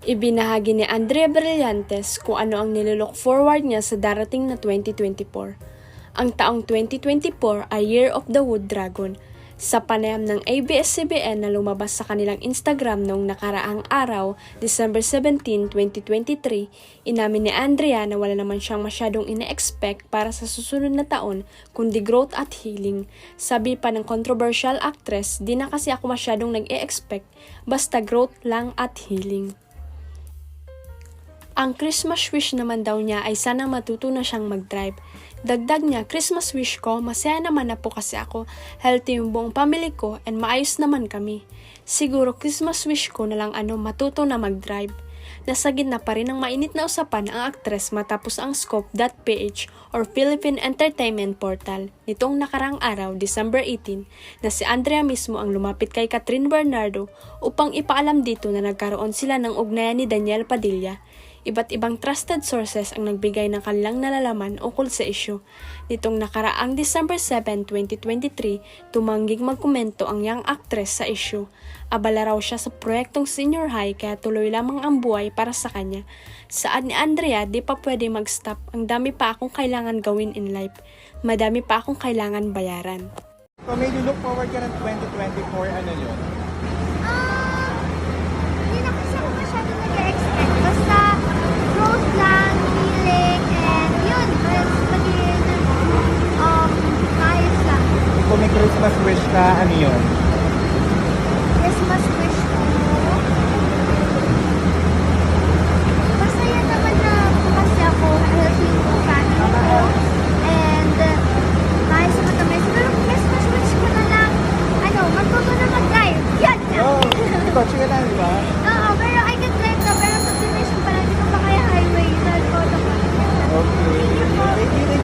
Ibinahagi ni Andrea Brillantes kung ano ang nilook forward niya sa darating na 2024. Ang taong 2024 ay Year of the Wood Dragon. Sa panayam ng ABS-CBN na lumabas sa kanilang Instagram noong nakaraang araw, December 17, 2023, inamin ni Andrea na wala naman siyang masyadong ine-expect para sa susunod na taon kundi growth at healing. Sabi pa ng controversial actress, di na kasi ako masyadong nag-e-expect, basta growth lang at healing. Ang Christmas wish naman daw niya ay sana matuto na siyang mag-drive. Dagdag niya, Christmas wish ko, masaya naman na po kasi ako, healthy yung buong family ko, and maayos naman kami. Siguro Christmas wish ko na lang matuto na mag-drive. Nasa gitna pa rin ng mainit na usapan ang aktres matapos ang Scoop.ph or Philippine Entertainment Portal nitong nakarang araw, December 18, na si Andrea mismo ang lumapit kay Catherine Bernardo upang ipaalam dito na nagkaroon sila ng ugnayan ni Daniel Padilla. Iba't ibang trusted sources ang nagbigay ng kanilang nalalaman ukol sa isyu. Nitong nakaraang December 7, 2023, tumangging magkomento ang young actress sa isyu. Abala raw siya sa proyektong senior high kaya tuloy lamang ang buhay para sa kanya. Saad ni Andrea, di pa pwede mag-stop. Ang dami pa akong kailangan gawin in life. Madami pa akong kailangan bayaran. So may look forward ka ng 2024, ano yun?